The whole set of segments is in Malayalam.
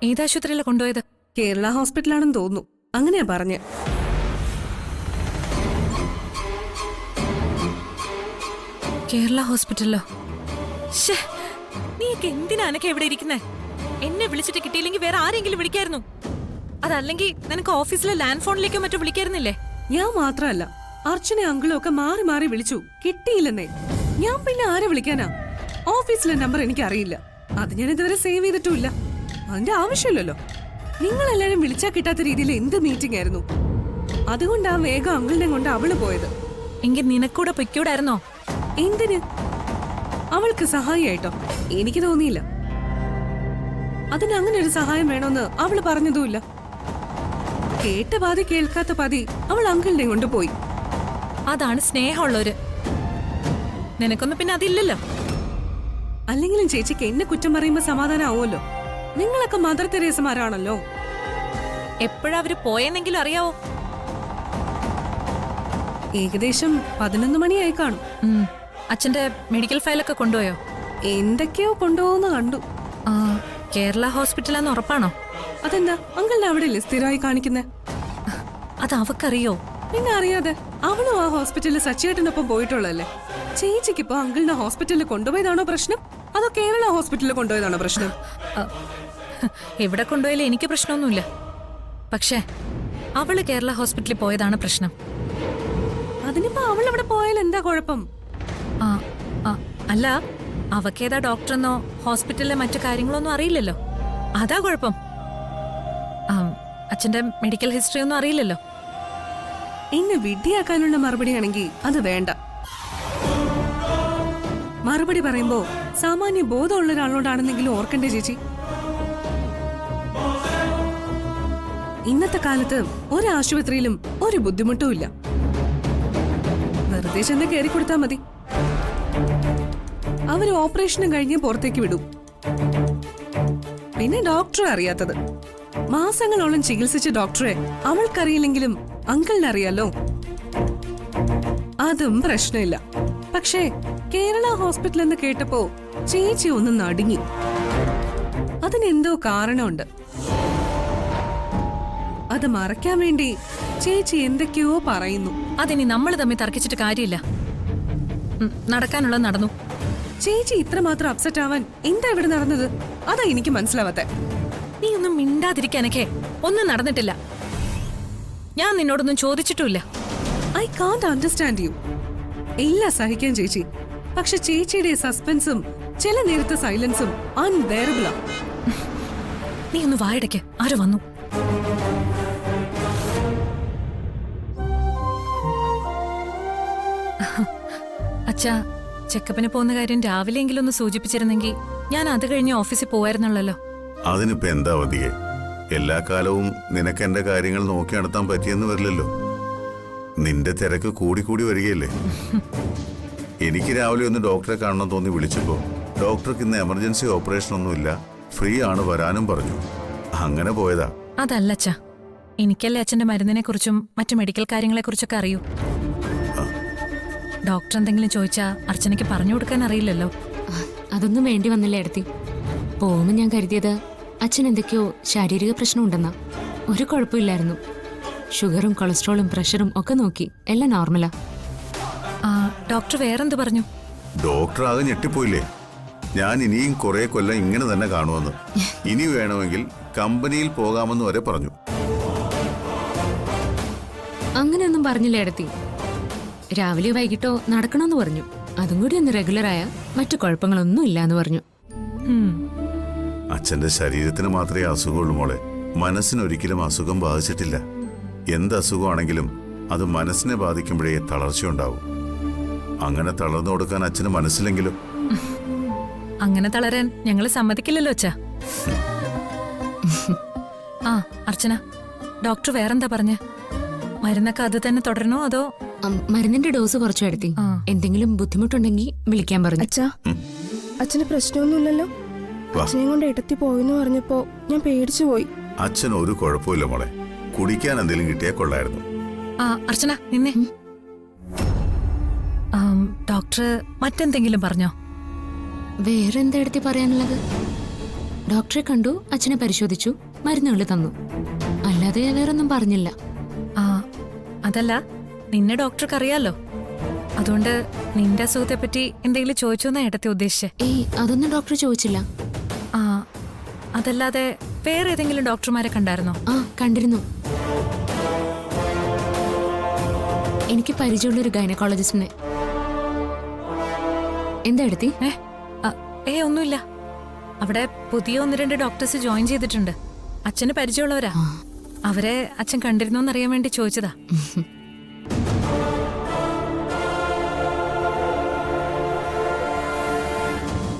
ഏതാശുപത്രിയിലാണ് കൊണ്ടുപോയത്? കേരള ഹോസ്പിറ്റലാണെന്ന് തോന്നുന്നു. അങ്ങനെയാ പറഞ്ഞ്. കേരള ഹോസ്പിറ്റലിലോ? നീയൊക്കെ എന്തിനാനൊക്കെ എവിടെ ഇരിക്കുന്നേ? എന്നെ വിളിച്ചിട്ട് കിട്ടിയില്ലെങ്കിൽ വേറെ ആരെങ്കിലും വിളിക്കായിരുന്നു. അതല്ലെങ്കിൽ നിനക്ക് ഓഫീസിലെ ലാൻഡ് ഫോണിലേക്കോ മറ്റോ വിളിക്കായിരുന്നില്ലേ? ഞാൻ മാത്രമല്ല, അർച്ചന അങ്കിളും ഒക്കെ മാറി മാറി വിളിച്ചു, കിട്ടിയില്ലെന്നേ. ഞാൻ പിന്നെ ആരെ വിളിക്കാനാ? ഓഫീസിലെ നമ്പർ എനിക്ക് അറിയില്ല. അത് ഞാൻ ഇതുവരെ സേവ് ചെയ്തിട്ടുമില്ല. അതിന്റെ ആവശ്യമില്ലല്ലോ. നിങ്ങളെല്ലാരും വിളിച്ചാ കിട്ടാത്ത രീതിയിൽ എന്ത് മീറ്റിംഗ് ആയിരുന്നു. അതുകൊണ്ടാ വേഗം അങ്കിളിനെ കൊണ്ട് അവള് പോയത്. എങ്കിൽ നിനക്കൂടെ പൊയ്ക്കൂടായിരുന്നോ? എന്തിന്? അവൾക്ക് സഹായിയായിട്ടോ? എനിക്ക് തോന്നിയില്ല. അതിന് അങ്ങനെ ഒരു സഹായം വേണമെന്ന് അവള് പറഞ്ഞതുമില്ല. കേട്ട പാതി കേൾക്കാത്ത പാതി അവൾ അങ്കിളിനെ കൊണ്ടുപോയി. അതാണ് സ്നേഹമുള്ളവര്. നിനക്കൊന്നും പിന്നെ അതില്ലല്ലോ. അല്ലെങ്കിലും ചേച്ചിക്ക് എന്നെ കുറ്റം പറയുമ്പോ സമാധാനം ആവുമല്ലോ. നിങ്ങളൊക്കെ മദർ തെരേസമാരാണല്ലോ. എപ്പോഴാ അവര് പോയെന്നെങ്കിലും അറിയാവോ? ഏകദേശം 11 മണിയായി കാണും. അച്ഛന്റെ മെഡിക്കൽ ഫയലൊക്കെ കൊണ്ടുപോയോ? എന്തൊക്കെയോ കൊണ്ടുപോകുന്ന കണ്ടു. കേരള ഹോസ്പിറ്റലാന്ന് ഉറപ്പാണോ? അതെന്താ, അങ്കിളിനെ അവിടെ അല്ലേ സ്ഥിരമായി കാണിക്കുന്നേ? അത് അവക്കറിയോ? പിന്നെ അറിയാതെ അവളും ആ ഹോസ്പിറ്റലിൽ സച്ചിയേട്ടനൊപ്പം പോയിട്ടുള്ളല്ലേ. ചേച്ചിക്കിപ്പോ അങ്കിളിനെ ഹോസ്പിറ്റലിൽ കൊണ്ടുപോയതാണോ പ്രശ്നം, അതോ കേരള ഹോസ്പിറ്റലിൽ കൊണ്ടുപോയതാണോ പ്രശ്നം? എവിടെ കൊണ്ടുപോയാലും എനിക്ക് പ്രശ്നമൊന്നുമില്ല. പക്ഷേ അവള് കേരള ഹോസ്പിറ്റലിൽ പോയതാണ് പ്രശ്നം. അതിനിപ്പോ അവൾ അവിടെ പോയാൽ എന്താ കുഴപ്പം? അല്ല, അവക്കേതാ ഡോക്ടറെന്നോ ഹോസ്പിറ്റലിലെ മറ്റു കാര്യങ്ങളൊന്നും അറിയില്ലല്ലോ. അതാ കുഴപ്പം. അച്ഛന്റെ മെഡിക്കൽ ഹിസ്റ്ററി ഒന്നും അറിയില്ലല്ലോ. എന്നെ വിഡ്ഢിയാക്കാനുള്ള മറുപടിയാണെങ്കിൽ അത് വേണ്ട. മറുപടി പറയുമ്പോ സാമാന്യ ബോധമുള്ള ഒരാളോടാണെന്നെങ്കിലും ഓർക്കണ്ടേ ചേച്ചി? ഇന്നത്തെ കാലത്ത് ഒരാശുപത്രിയിലും ഒരു ബുദ്ധിമുട്ടും ഇല്ല. വെറുതെ ചെന്ന് കയറി കൊടുത്താ മതി. അവര് ഓപ്പറേഷനും കഴിഞ്ഞ് പുറത്തേക്ക് വിടും. പിന്നെ ഡോക്ടറെ അറിയാത്തത്, മാസങ്ങളോളം ചികിത്സിച്ച ഡോക്ടറെ അവൾക്കറിയില്ലെങ്കിലും അങ്കിളിനറിയാലോ. അതും പ്രശ്നമില്ല. പക്ഷേ കേരള ഹോസ്പിറ്റൽ എന്ന് കേട്ടപ്പോ ചേച്ചി ഒന്ന് നടുങ്ങി. അതിനെന്തോ കാരണമുണ്ട്. അത് മറയ്ക്കാൻ വേണ്ടി ചേച്ചി എന്തൊക്കെയോ പറയുന്നു. അതിനി നമ്മൾ തമ്മിൽ തർക്കിച്ചിട്ട് കാര്യമില്ല. നടക്കാനുള്ളത് നടന്നു. ചേച്ചി ഇത്രമാത്രം അപ്സെറ്റ് ആവാൻ എന്താ ഇവിടെ നടന്നത്? അതാ എനിക്ക് മനസ്സിലാവാത്തെ. നീ ഒന്നും മിണ്ടാതിരിക്കാനൊക്കെ ഒന്നും നടന്നിട്ടില്ല. ഞാൻ നിന്നോടൊന്നും ചോദിച്ചിട്ടുമില്ല. I can't understand you. ഇല്ല സഹിക്കാൻ ചേച്ചി. പക്ഷെ ചേച്ചിയുടെ സസ്പെൻസും ചില നേരത്തെ സൈലൻസും അൺബെയറബിളാ. നീ ഒന്ന് വായടയ്ക്ക്. ആരോ വന്നു. അച്ഛാ, ചെക്കപ്പിന് പോകുന്ന കാര്യം രാവിലെയെങ്കിലും ഒന്ന് സൂചിപ്പിച്ചിരുന്നെങ്കിൽ ഞാൻ അത് കഴിഞ്ഞ് ഓഫീസിൽ പോവായിരുന്നുള്ളല്ലോ. അതിനിപ്പോ എന്താ മതിയെ? എല്ലാ കാലവും നിനക്ക് എന്റെ കാര്യങ്ങൾ നോക്കി നടത്താൻ പറ്റിയെന്ന് വരില്ലല്ലോ. നിന്റെ തിരക്ക് കൂടി വരികയല്ലേ. എനിക്ക് രാവിലെ ഒന്ന് ഡോക്ടറെ കാണണം തോന്നി വിളിച്ചപ്പോ ഡോക്ടർക്ക് ഇന്ന് എമർജൻസി ഓപ്പറേഷൻ ഒന്നുമില്ല, ഫ്രീ ആണ്, വരാനും പറഞ്ഞു. അങ്ങനെ പോയതാ. അതല്ല അച്ഛാ, എനിക്കല്ലേ അച്ഛന്റെ മരുന്നിനെ കുറിച്ചും മറ്റു മെഡിക്കൽ കാര്യങ്ങളെ കുറിച്ചൊക്കെ അറിയൂ. ഡോക്ടർ എന്തെങ്കിലും ചോദിച്ചാ അർച്ചനയ്ക്ക് പറഞ്ഞു കൊടുക്കാൻ അറിയില്ലല്ലോ. അതൊന്നും വേണ്ടി വന്നില്ല എടുത്തി. പോകുമ്പോൾ ഞാൻ കരുതിയത് അച്ഛൻ എന്തൊക്കെയോ ശാരീരിക പ്രശ്നമുണ്ടെന്നാ. ഒരു കുഴപ്പമില്ലായിരുന്നു. ഷുഗറും കൊളസ്ട്രോളും പ്രഷറും ഒക്കെ നോക്കി, എല്ലാം നോർമലാ. ഡോക്ടർ വേറെന്ത് പറഞ്ഞു? ഡോക്ടർ ആകെ ഞെട്ടിപ്പോയില്ലേ. ഞാൻ ഇനിയും കുറെ കൊല്ലം ഇങ്ങനെ തന്നെ കാണുമെന്ന്, ഇനി വേണമെങ്കിൽ കമ്പനിയിൽ പോകാമെന്ന് വരെ പറഞ്ഞു. അങ്ങനെയൊന്നും പറഞ്ഞില്ല എടുത്തി. രാവിലെ വൈകിട്ടോ നടക്കണമെന്ന് പറഞ്ഞു. അതും കൂടി ഒന്ന് റെഗുലറായ മറ്റു കുഴപ്പങ്ങളൊന്നും ഇല്ലാന്ന് പറഞ്ഞു. അച്ഛന്റെ ശരീരത്തിന് മാത്രമേ അസുഖമുള്ളൂ മോളെ. മനസ്സിനൊരിക്കലും അസുഖം ബാധിച്ചിട്ടില്ല. എന്ത് അസുഖമാണെങ്കിലും അത് മനസ്സിനെ ബാധിക്കുമ്പോഴേ തളർച്ചയുണ്ടാവും. അങ്ങനെ തളർന്നു കൊടുക്കാൻ അച്ഛന് മനസ്സിലെങ്കിലും. അങ്ങനെ തളരാൻ ഞങ്ങൾ സമ്മതിക്കില്ലല്ലോ അച്ഛാ. അർച്ചന, ഡോക്ടർ വേറെന്താ പറഞ്ഞ? മരുന്നൊക്കെ അത് തന്നെ തുടരണോ അതോ? മരുന്നിന്റെ ഡോസ് കുറച്ചു എടുത്തി. എന്തെങ്കിലും ബുദ്ധിമുട്ടുണ്ടെങ്കിൽ വിളിക്കാൻ പറഞ്ഞു. അച്ഛാ, അച്ഛന് പ്രശ്നമൊന്നുമില്ലല്ലോ? അച്ഛനെ കൊണ്ട് ഇടത്തി പോയെന്ന് പറഞ്ഞപ്പോ ഞാൻ പേടിച്ചു പോയി. അച്ഛൻ ഒരു കുഴപ്പമില്ല മോളെ. കുടിക്കാൻ എന്തെങ്കിലും കിട്ടിയാൽ കൊള്ളായിരുന്നു. അർച്ചന നിന്നെ. ഡോക്ടർ മറ്റെന്തെങ്കിലും പറഞ്ഞോ? വേറെന്താ എടുത്തി പറയാനുള്ളത്? ഡോക്ടറെ കണ്ടു, അച്ഛനെ പരിശോധിച്ചു, മരുന്നുകൾ തന്നു. അല്ലാതെ വേറൊന്നും പറഞ്ഞില്ല. ആ അതല്ല, നിന്നെ ഡോക്ടർക്ക് അറിയാലോ. അതുകൊണ്ട് നിന്റെ അസുഖത്തെ പറ്റി എന്തെങ്കിലും ചോദിച്ചോന്നാ ഏട്ടത്തെ ഉദ്ദേശിച്ചേ. ഏയ്, അതൊന്നും ഡോക്ടർ ചോദിച്ചില്ല. ആ അതല്ലാതെ വേറെ ഏതെങ്കിലും ഡോക്ടർമാരെ കണ്ടായിരുന്നോ? ആ, കണ്ടിരുന്നു. എനിക്ക് പരിചയമുള്ളൊരു ഗൈനക്കോളജിസ്റ്റിനെ. എന്താ എടുത്തി? ഒന്നുമില്ല. അവിടെ പുതിയ 1-2 ഡോക്ടേഴ്സ് ജോയിൻ ചെയ്തിട്ടുണ്ട്. അച്ഛന് പരിചയമുള്ളവരാ. അവരെ അച്ഛൻ കണ്ടിരുന്നോന്നറിയാൻ വേണ്ടി ചോദിച്ചതാ.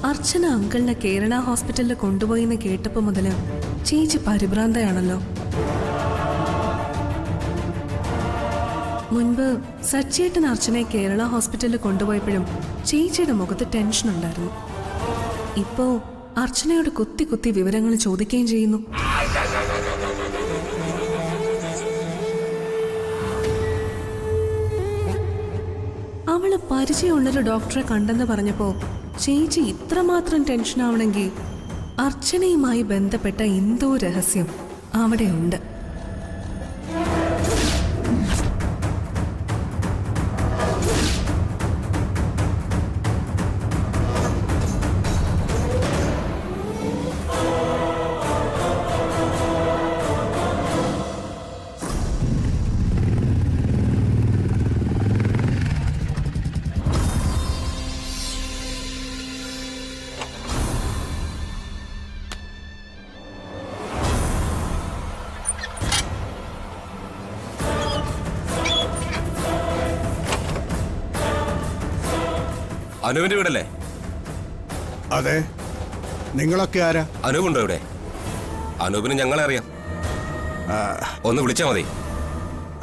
അർച്ചന അങ്കിളിനെ കേരള ഹോസ്പിറ്റലിൽ കൊണ്ടുപോയിന്ന് കേട്ടപ്പോ മുതല് ചേച്ചി പരിഭ്രാന്തയാണല്ലോ. മുൻപ് സച്ചിയേട്ടൻ അർച്ചനയെ കേരള ഹോസ്പിറ്റലിൽ കൊണ്ടുപോയപ്പോഴും ചേച്ചിയുടെ മുഖത്ത് ടെൻഷൻ ഉണ്ടായിരുന്നു. ഇപ്പോ അർച്ചനയോട് കുത്തി കുത്തി വിവരങ്ങൾ ചോദിക്കുകയും ചെയ്യുന്നു. അവള് പരിചയമുള്ളൊരു ഡോക്ടറെ കണ്ടെന്ന് പറഞ്ഞപ്പോ ചേച്ചി ഇത്രമാത്രം ടെൻഷൻ ആവണമെങ്കിൽ അർച്ചനയുമായി ബന്ധപ്പെട്ട എന്തോ രഹസ്യം അവിടെയുണ്ട്. അനുവിന്റെ വീടല്ലേ? അതെ. നിങ്ങളൊക്കെ ആരാ? അനൂപുണ്ടോ ഇവിടെ? അനൂപിന് ഞങ്ങളെ അറിയാം. ഒന്ന് വിളിച്ചാ മതി.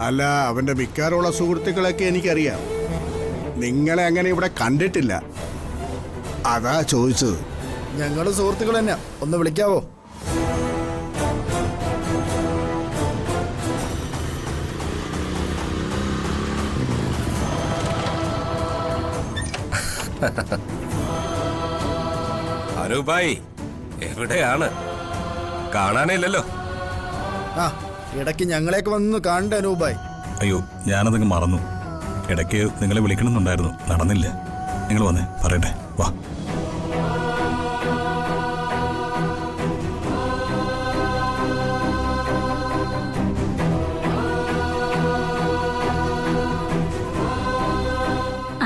അല്ല, അവന്റെ മിക്കാറുള്ള സുഹൃത്തുക്കളൊക്കെ എനിക്കറിയാം. നിങ്ങളെ അങ്ങനെ ഇവിടെ കണ്ടിട്ടില്ല, അതാ ചോദിച്ചത്. ഞങ്ങളുടെ സുഹൃത്തുക്കൾ തന്നെ, ഒന്ന് വിളിക്കാവോ? അനൂപായി എവിടെയാണ്? കാണാനേ ഇല്ലല്ലോ. ആ, ഇടയ്ക്ക് ഞങ്ങളെയൊക്കെ വന്ന് കാണണ്ടേ അനൂപായി? അയ്യോ, ഞാനതങ്ങ് മറന്നു. ഇടയ്ക്ക് നിങ്ങളെ വിളിക്കണമെന്നുണ്ടായിരുന്നു, നടന്നില്ല. നിങ്ങൾ വന്നേ, പറയട്ടെ, വാ.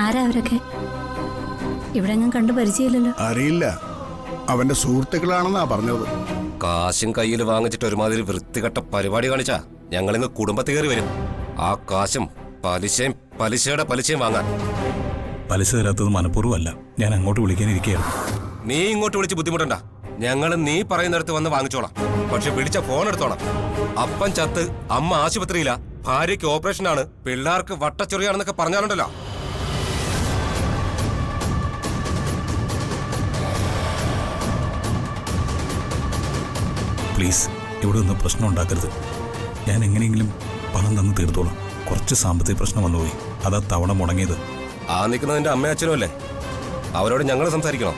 ആരാ അവരൊക്കെ? ഇവിടെ ഞാൻ കണ്ടു പരിചയമില്ലല്ലോ. അറിയില്ല, അവന്റെ സുഹൃത്തുക്കളാണെന്നാ പറഞ്ഞത്. കാശും കയ്യിൽ വാങ്ങിച്ചിട്ട് ഒരുമാതിരി വൃത്തികെട്ട പരിപാടി കാണിച്ചാ ഞങ്ങളിന്ന് കുടുംബത്തിൽ കയറി വരും. ആ കാശും പലിശയും പലിശയുടെ പലിശയും വാങ്ങാൻ. പലിശ തരാത്തത് മനഃപൂർവ്വമല്ല, ഞാൻ അങ്ങോട്ട് വിളിക്കാനിരിക്കുകയായിരുന്നു. നീ ഇങ്ങോട്ട് വിളിച്ച് ബുദ്ധിമുട്ടണ്ട. ഞങ്ങൾ നീ പറയുന്നിടത്ത് വന്ന് വാങ്ങിച്ചോളാം. പക്ഷെ വിളിച്ച ഫോൺ എടുത്തോളാം. അപ്പൻ ചത്ത്, അമ്മ ആശുപത്രിയിലാ, ഭാര്യയ്ക്ക് ഓപ്പറേഷനാണ്, പിള്ളേർക്ക് വട്ടച്ചൊറിയാണെന്നൊക്കെ പറഞ്ഞാലുണ്ടല്ലോ. പ്ലീസ്, ഇവിടെ ഒന്നും പ്രശ്നം ഉണ്ടാക്കരുത്. ഞാൻ എങ്ങനെയെങ്കിലും പണം തന്ന് തീർത്തോളാം. കുറച്ച് സാമ്പത്തിക പ്രശ്നം വന്നുപോയി, അതാ തവണ മുടങ്ങിയത്. ആ നിൽക്കുന്നത് നിന്റെ അമ്മയും അച്ഛനും അല്ലേ? അവരോട് ഞങ്ങൾ സംസാരിക്കണം.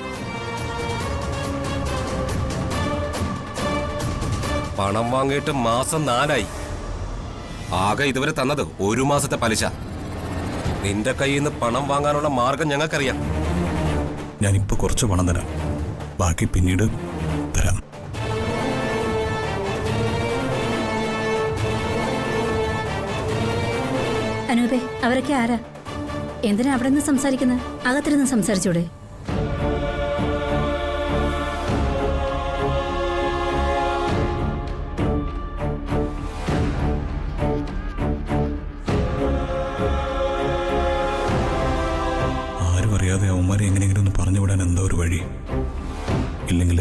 പണം വാങ്ങിയിട്ട് മാസം 4 ആകെ ഇതുവരെ തന്നത് 1 മാസത്തെ പലിശ. നിന്റെ കയ്യിൽ നിന്ന് പണം വാങ്ങാനുള്ള മാർഗം ഞങ്ങൾക്കറിയാം. ഞാനിപ്പോൾ കുറച്ച് പണം തരാം, ബാക്കി പിന്നീട് തരാം. അനൂപേ, അവരൊക്കെ ആരാ? എന്തിനാ അവിടെ നിന്ന് സംസാരിക്കുന്നത്? അകത്തിരുന്ന് സംസാരിച്ചൂടെ? ആരും അറിയാതെ അവന്മാരെ എങ്ങനെയെങ്കിലും ഒന്ന് പറഞ്ഞുവിടാൻ എന്താ ഒരു വഴി? ഇല്ലെങ്കിൽ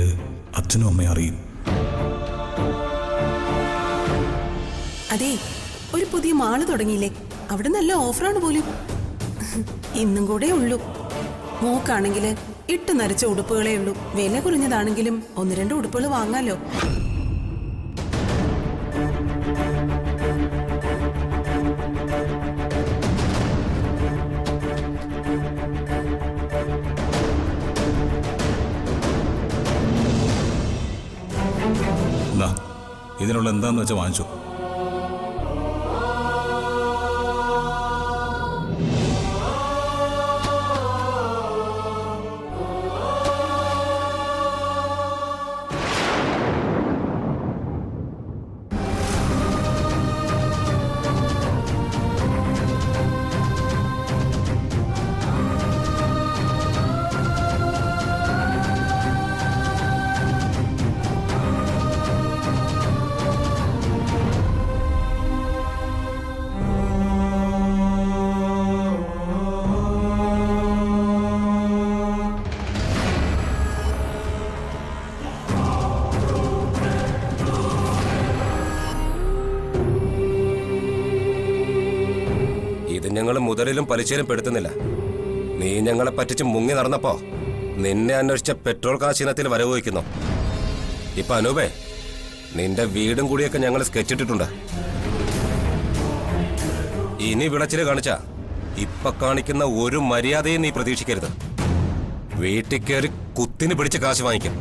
അച്ഛനും അമ്മയും അറിയും. അതെ, ഒരു പുതിയ മാള് തുടങ്ങിയില്ലേ? അവിടെ നല്ല ഓഫറാണ് പോലും. ഇന്നും കൂടെ ഉള്ളൂ. മോക്കാണെങ്കിൽ ഇട്ട് നരച്ച ഉടുപ്പുകളേ ഉള്ളൂ. വില കുറഞ്ഞതാണെങ്കിലും 1-2 ഉടുപ്പുകൾ വാങ്ങാലോ. ഇതിനുള്ള എന്താന്ന് വെച്ചാൽ വാങ്ങിച്ചു. ഇത് ഞങ്ങൾ മുതലിലും പലിശയിലും പെടുത്തുന്നില്ല. നീ ഞങ്ങളെ പറ്റിച്ച് മുങ്ങി നടന്നപ്പോ നിന്നെ അന്വേഷിച്ച പെട്രോൾ കാശിനത്തിൽ വരവ് വയ്ക്കുന്നു. ഇപ്പൊ അനൂപേ, നിന്റെ വീടും കൂടിയൊക്കെ ഞങ്ങൾ സ്കെച്ചിട്ടിട്ടുണ്ട്. ഇനി വിളച്ചില് കാണിച്ച ഇപ്പൊ കാണിക്കുന്ന ഒരു മര്യാദയും നീ പ്രതീക്ഷിക്കരുത്. വീട്ടിൽ കയറി കുത്തിന് പിടിച്ച് കാശ് വാങ്ങിക്കും.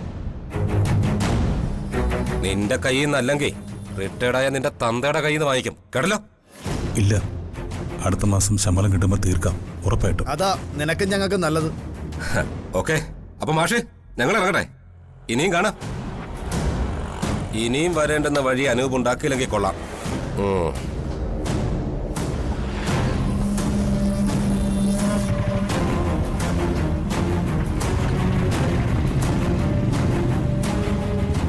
നിന്റെ കയ്യിൽ നിന്നല്ലെങ്കിൽ റിട്ടയർഡായ നിന്റെ തന്തയുടെ കയ്യിൽ നിന്ന് വാങ്ങിക്കും. കേട്ടല്ലോ? ഇല്ല, അടുത്ത മാസം ശമ്പളം കിട്ടുമ്പോൾ തീർക്കാം, ഉറപ്പായിട്ടും. അതാ നിനക്കും ഞങ്ങൾക്ക് നല്ലത്. ഓക്കെ, അപ്പൊ മാഷേ ഞങ്ങൾ ഇറങ്ങട്ടെ. ഇനിയും കാണാം. ഇനിയും വരേണ്ടുന്ന വഴി അനൂപ് ഉണ്ടാക്കിയില്ലെങ്കിൽ കൊള്ളാം.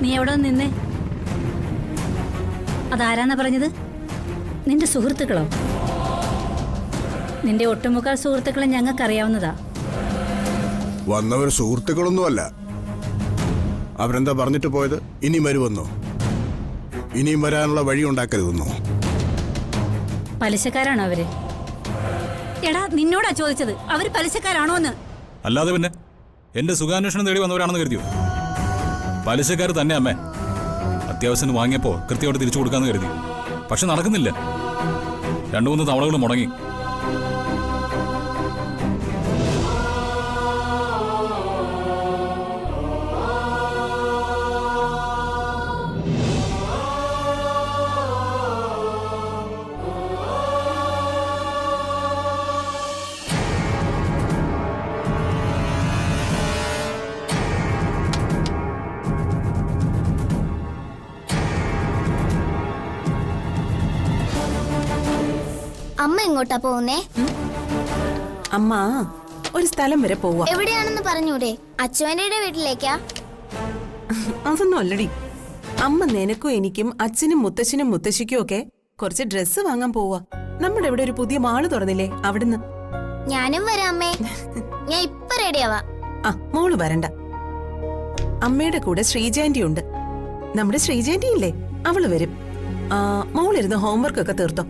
നീ എവിടെ നിന്നേ? അതാരാന്നാ പറഞ്ഞത്? നിന്റെ സുഹൃത്തുക്കളോ? നിന്റെ ഒട്ടുമുക്കാൽ സുഹൃത്തുക്കളെ ഞങ്ങൾക്കറിയാവുന്നതാ. വന്നവർ സുഹൃത്തുക്കളൊന്നുമല്ല. അവരെന്താ പറഞ്ഞിട്ട് പോയത്? ഇനി വരുമെന്നോ? ഇനിയും വരാനുള്ള വഴി ഉണ്ടാക്കരുതെന്നോ? പലിശക്കാരാണോ അവര്? എടാ, നിന്നോടാ ചോദിച്ചത്, അവര് പലിശക്കാരാണോ എന്ന്. അല്ലാതെ പിന്നെ എന്റെ സുഖാന്വേഷണം തേടി വന്നവരാണെന്ന് കരുതിയോ? പലിശക്കാർ തന്നെ അമ്മേ. അത്യാവശ്യം വാങ്ങിയപ്പോൾ കൃത്യമായിട്ട് തിരിച്ചു കൊടുക്കാന്ന് കരുതി. പക്ഷെ നടക്കുന്നില്ല. 2-3 തവണകൾ മുടങ്ങി. അമ്മ എങ്ങോട്ടാ പോകുന്നേ? അമ്മ ഒരു സ്ഥലം വരെ പോവാ. എവിടെയാണെന്ന് പറഞ്ഞൂടെ? അച്ചുവന്റെ വീട്ടിലേക്കാ? അതൊന്നും അല്ലടി. അമ്മ നിനക്കും എനിക്കും അച്ഛനും മുത്തശ്ശനും മുത്തശ്ശിക്കും ഒക്കെ കുറച്ച് ഡ്രസ്സ് വാങ്ങാൻ പോവാ. നമ്മുടെ ഇവിടെ ഒരു പുതിയ മാള് തുറന്നില്ലേ, അവിടുന്ന്. ഞാനും വരാം അമ്മേ. ഞാൻ ഇപ്പൊ റെഡിയാവാ. ആ, മോള് വരണ്ട. അമ്മയുടെ കൂടെ ശ്രീജാന്റി ഉണ്ട്. നമ്മുടെ ശ്രീജാന്റി ഇല്ലേ, അവള് വരും. മോളിരുന്ന് ഹോംവർക്ക് ഒക്കെ തീർത്തോ.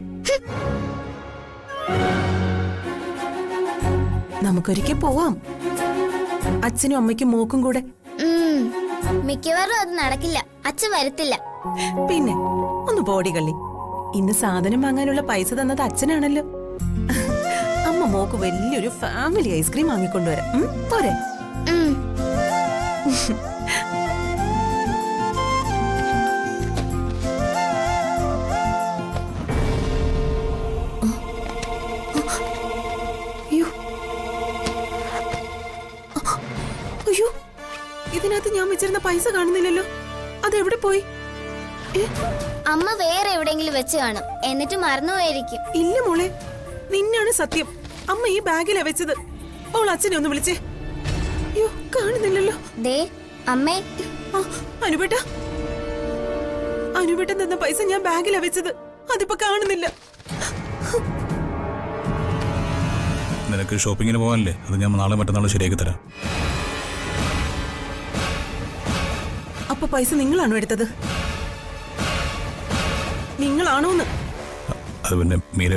നമുക്കൊരിക്കൽ പോവാം, അച്ഛനും അമ്മയ്ക്കും മോക്കും കൂടെ. മിക്കവാറും അത് നടക്കില്ല. അച്ഛൻ വരത്തില്ല. പിന്നെ ഒന്ന് പോടി കള്ളി. ഇന്ന് സാധനം വാങ്ങാനുള്ള പൈസ തന്നത് അച്ഛനാണല്ലോ. അമ്മ മോക്ക് വലിയൊരു ഫാമിലി ഐസ്ക്രീം വാങ്ങിക്കൊണ്ടുവരാം. പോരെ? അയ്യോ, ഇതിനകത്ത് ഞാൻ വെച്ചിരുന്ന പൈസ കാണുന്നില്ലല്ലോ. അതെവിടെ പോയി? അമ്മ വേറെ എവിടെയെങ്കിലും വെച്ച് കാണും, എന്നിട്ട് മറന്നുപോയിരിക്കും. ഇല്ല മോളെ, നിന്നാണ് സത്യം. അമ്മ ഈ ബാഗിലാ വെച്ചത്. അവൾ അച്ഛനെ ഒന്ന് വിളിച്ചേ. അയ്യോ, കാണുന്നില്ലല്ലോ. ദേ അമ്മേ. അനുപേട്ട, അനുപേട്ടൻ തന്ന പൈസ ഞാൻ ബാഗിലാ വെച്ചത്. അതിപ്പോ കാണുന്നില്ല. നിനക്ക് ഷോപ്പിങ്ങിന് പോകാനല്ലേ? അത് ഞാൻ നാളെ മറ്റന്നാൾ ശരിയാക്കി തരാം. അപ്പൊ പൈസ നിങ്ങളാണോ എടുത്തത്? നിങ്ങളാണോന്ന്? അത് പിന്നെ മീര,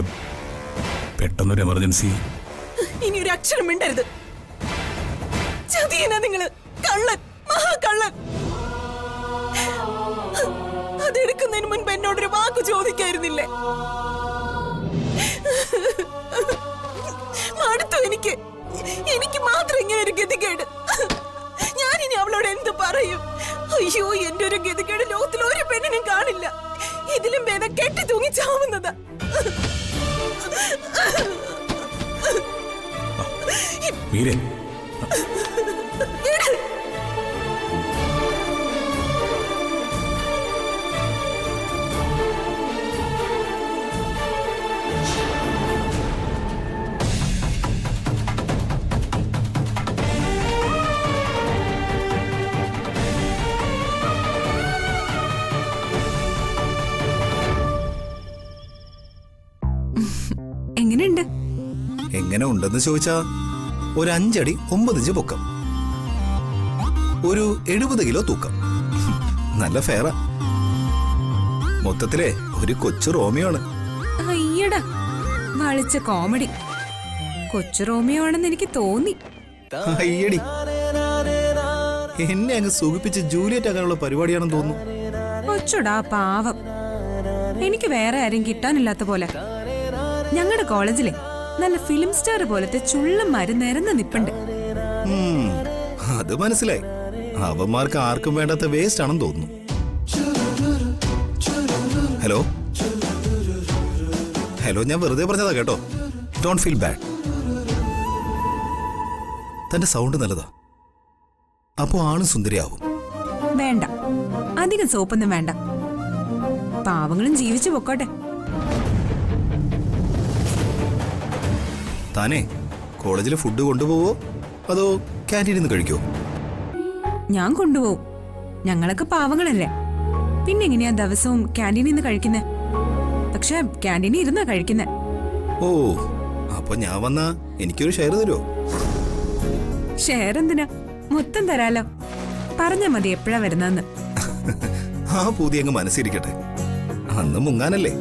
പെട്ടെന്നൊരു എമർജൻസി. ഇനി ഒരു അക്ഷരം മിണ്ടരുത്. ചതിയനാ നിങ്ങള്. കള്ളൻ, മഹാകള്ളൻ. അതെടുക്കുന്നതിന് മുൻപ് എന്നോടൊരു വാക്ക് ചോദിക്കായിരുന്നില്ലേ? മടുത്തു എനിക്ക്. എനിക്ക് മാത്രം ഇങ്ങനെ ഒരു ഗതികേട്. ഞാനിനി അവളോട് എന്ത് പറയും? അയ്യോ, എന്റെ ഒരു ഗതികേട് ലോകത്തിൽ ഒരു പെണ്ണിനും കാണില്ല. ചാവുന്നതാ. മീരെ എങ്ങനെയുണ്ട്? എങ്ങനെ ഉണ്ടെന്ന് ചോദിച്ചാ ഒരു 5 അടി 9 ഇഞ്ച് പൊക്കം, ഒരു 70 കിലോ തൂക്കം. നല്ല ഫെയറാ. മൊത്തത്തിലെ ഒരു കൊച്ചു റോമിയോ ആണ്. അയ്യടാ, വളിച്ച കോമഡി. കൊച്ചു റോമിയോ ആണെന്ന് എനിക്ക് തോന്നി. അയ്യടി, എന്നെ അങ്ങ് സുഖിപ്പിച്ച് ജൂലിയറ്റ് ആകാനുള്ള പരിപാടിയാണെന്ന് തോന്നുന്നു. കൊച്ചുടാ പാവം. എനിക്ക് വേറെ ആരും കിട്ടാനില്ലാത്ത പോലെ. ഞങ്ങളുടെ കോളേജിലെ നല്ല ഫിലിം സ്റ്റാർ പോലത്തെ ചുള്ളന്മാര് നിരന്ന് നിപ്പുണ്ട്. അത് മനസ്സിലായി. അവന്മാർക്ക് ആർക്കും വേണ്ടാത്ത വേസ്റ്റ് ആണെന്ന് തോന്നുന്നു. ഹലോ ഹലോ, ഞാൻ വെറുതെ പറഞ്ഞതാ കേട്ടോ. Don't feel bad. തന്റെ സൗണ്ട് നല്ലതാ, അപ്പോ ആളും സുന്ദരിയാവും. വേണ്ട, അധികം സോപ്പൊന്നും വേണ്ട. പാവങ്ങളും ജീവിച്ചു പൊക്കോട്ടെ. താനേ കോളേജിൽ ഫുഡ് കൊണ്ടുപോവോ അതോ ക്യാൻറ്റീനിൽ നിന്ന് കഴിക്കോ? ഞാൻ കൊണ്ടുപോകും. ഞങ്ങളൊക്കെ പാവങ്ങളല്ലേ, പിന്നെ എങ്ങനെയാ ദിവസവും ക്യാൻറ്റീനിൽ നിന്ന് കഴിക്കുന്നേ? പക്ഷെ ക്യാൻറ്റീനിൽ ഇരുന്നാ കഴിക്കുന്നേ. ഓ, അപ്പൊ ഞാൻ വന്നാ എനിക്കൊരു ഷെയർ തരുമോ? ഷെയർ എന്തിനാ, മൊത്തം തരാലോ. പറഞ്ഞാ മതി എപ്പോഴാ വരുന്നെന്ന്. ആ പൂതി അങ്ങ് മനസ്സിരിക്കട്ടെ, അന്ന് മുങ്ങാനല്ലേ.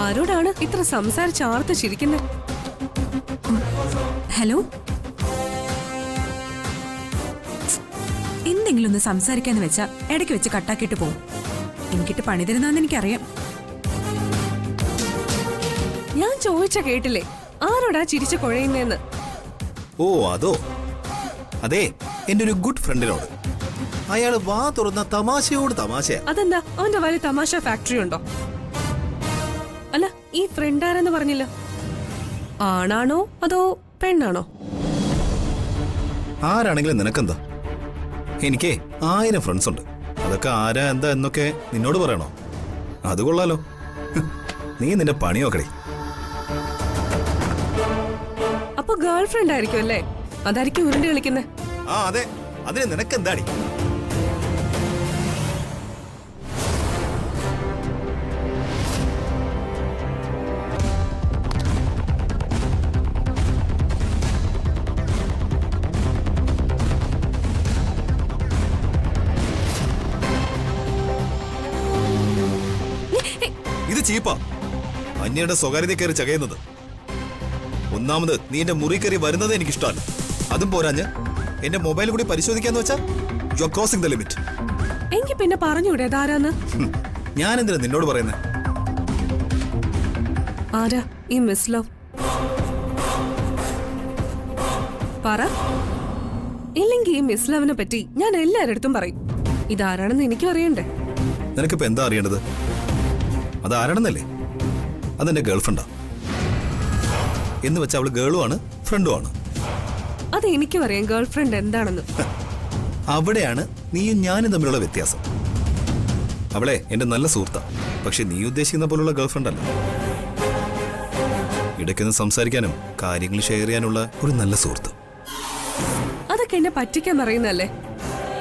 ആരോടാണ് ഇത്ര സംസാരിച്ചാർത്ത് ചിരിക്കുന്നത്? ഹലോ, എന്തെങ്കിലും ഒന്ന് സംസാരിക്കാന്ന് വെച്ചാ ഇടയ്ക്ക് വെച്ച് കട്ടാക്കിയിട്ട് പോവും. എനിക്കിട്ട് പണി തരുന്നാന്ന് എനിക്കറിയാം. ഞാൻ ചോദിച്ച കേട്ടില്ലേ, ആരോടാ ചിരിച്ചു കുഴയുന്നേന്ന്? ഓ അതോ, അതെ, എന്റെ ഒരു ഗുഡ് ഫ്രണ്ടിനോട്. അയാള് വാ തുറന്ന തമാശയോട് തമാശയാ. അതെന്താ, അവന്റെ വലിയ തമാശ ഫാക്ടറി ഉണ്ടോ? അല്ല, ഈ ഫ്രണ്ട് ആരെന്ന് പറഞ്ഞില്ല. ആണാണോ അതോ പെണ്ണാണോ? ആരാണെങ്കിലും നിനക്കെന്താ? എനിക്ക് 1000 ഫ്രണ്ട്സ് ഉണ്ട്. അതൊക്കെ ആരാ എന്താ എന്നൊക്കെ നിന്നോട് പറയണോ? അത് കൊള്ളാലോ. നീ നിന്റെ പണി നോക്കടേ. അപ്പൊ ഗേൾ ഫ്രണ്ട് ആയിരിക്കും അല്ലേ? അതായിരിക്കും ഉരുണ്ട് കളിക്കുന്നേ. ആ അതെ, അതിന് നിനക്കെന്താടി? ഇത് ചീപ്പാ, അന്യയുടെ സ്വകാര്യത കയറി ചകയുന്നത്. ഒന്നാമത് നീ എന്റെ മുറി കയറി വരുന്നത് എനിക്കിഷ്ടമല്ല. അതും പോരാഞ്ഞ് എന്റെ മൊബൈൽ കൂടി പരിശോധിക്കാന്ന് വെച്ചാ you are crossing the limit. എങ്കിൽ പിന്നെ പറഞ്ഞൂടെ അതാരാന്ന്? ഞാൻ എന്തിനാ നിന്നോട് പറയുന്നത്? ആരാ ഈ മിസ് ലവ്? പറ. ഇല്ലെങ്കിൽ ഈ മിസ് ലവിനെ പറ്റി ഞാൻ എല്ലാരടുത്തും പറയും. ഇതാരാണെന്ന് എനിക്കും അറിയണ്ടേ? നിനക്കിപ്പോ എന്താ അറിയേണ്ടത്? അതാരാണെന്നല്ലേ? അതെന്റെ ഗേൾഫ്രണ്ടാ. എന്ന് വെച്ചാൽ അവള് ഗേളും ആണ് ഫ്രണ്ടും ആണ്. അത് എനിക്കും അറിയാം ഗേൾ ഫ്രണ്ട് എന്താണെന്ന്. അവിടെയാണ് നീയും ഞാനും തമ്മിലുള്ള വ്യത്യാസം. അവളെ എന്റെ നല്ല സുഹൃത്താ, പക്ഷെ നീ ഉദ്ദേശിക്കുന്ന പോലുള്ള ഗേൾഫ്രണ്ട് അല്ല. ഇടയ്ക്കൊന്ന് സംസാരിക്കാനും കാര്യങ്ങൾ ഷെയർ ചെയ്യാനുള്ള ഒരു നല്ല സുഹൃത്ത്. അതൊക്കെ എന്നെ പറ്റിക്കാൻ പറയുന്നല്ലേ?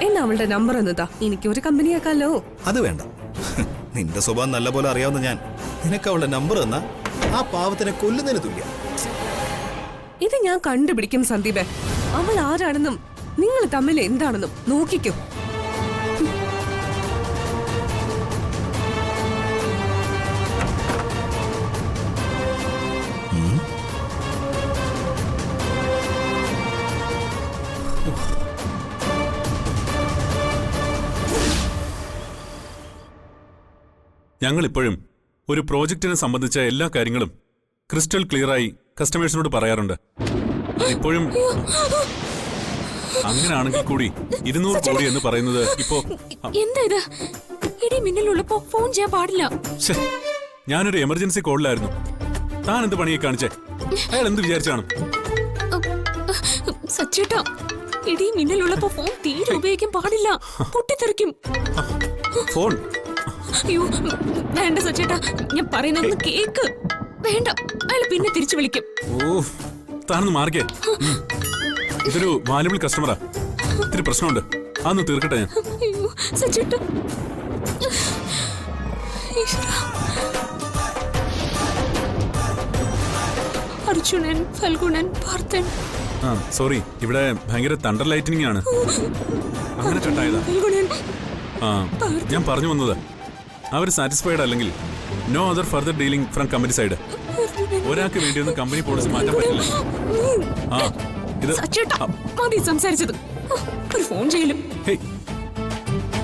എന്നാ അവളുടെ നമ്പർ എന്നതാ, എനിക്കൊരു കമ്പനിയാക്കാലോ. അത് വേണ്ട. നിന്റെ സ്വഭാവം നല്ല പോലെ അറിയാവുന്ന ഞാൻ നിനക്ക് അവളുടെ നമ്പർ തന്നാ ആ പാവത്തിനെ കൊല്ലുന്നതിന് തുല്യ. ഇത് ഞാൻ കണ്ടുപിടിക്കും സന്ദീപേ. അവൾ ആരാണെന്നും നിങ്ങൾ തമ്മിൽ എന്താണെന്നും നോക്കിക്കോ. ഞങ്ങളിപ്പോഴും ഒരു പ്രോജക്റ്റിനെ സംബന്ധിച്ച എല്ലാ കാര്യങ്ങളും ക്രിസ്റ്റൽ ക്ലിയറായി കസ്റ്റമേഴ്സിനോട് പറയാറുണ്ട്. ഇപ്പോഴും അങ്ങനെയാണെങ്കിൽ കൂടി 200 കോടി എന്ന് പറയുന്നത് ഇപ്പോ എന്താ ഇത്? ഇടി മിന്നലുള്ളപ്പോ ഫോൺ ചെയ്യാൻ പാടില്ല. ശ്ശേ, ഞാനൊരു എമർജൻസി കോളിലായിരുന്നു. താൻ എന്ത് പണിയെ കാണിച്ചേ? അയാൾ എന്ത് വിചാരിച്ചാണ്? സച്ചേട്ടാ, ഇടി മിന്നലുള്ളപ്പോ ഫോൺ തീരെ ഉപയോഗിക്കാൻ പാടില്ല, പൊട്ടിത്തെറിക്കും. ഫോൺ അയ്യോ വേണ്ട സച്ചേട്ടാ, ഞാൻ പറയുന്നൊന്ന് കേക്ക്. വേണ്ട, അയാൾ പിന്നെ തിരിച്ചു വിളിക്കും. ഓ, താനൊന്ന് മാറിക്കേ. ഇതൊരു വാല്യബിൾ കസ്റ്റമറാ. ഇത്തിരി പ്രശ്നമുണ്ട്, അതൊന്ന് തീർക്കട്ടെ ഞാൻ. അയ്യോ സച്ചേട്ടാ. ഈശ്വരാ. അർജുനൻ, ഫൽഗുണൻ, പാർത്ഥൻ. ആ സോറി, ഇവിടെ ഭയങ്കര തണ്ടർ ലൈറ്റനിങ് ആണ്. അങ്ങനെ കട്ടായതാ. ഫൽഗുണൻ. ആ ഞാൻ പറഞ്ഞു വന്നത്, അവർ സാറ്റിസ്ഫൈഡ് അല്ലെങ്കിൽ no other further dealing from company side. ഒരാൾക്ക് വേണ്ടിയൊന്നും കമ്പനി പോളിസി മാറ്റാൻ പറ്റില്ല. ആ ഇത് സച്ചേട്ടാ, മതി സംസാരിച്ചത്. ഒരു ഫോൺ ചെയ്യലും. ഹേയ്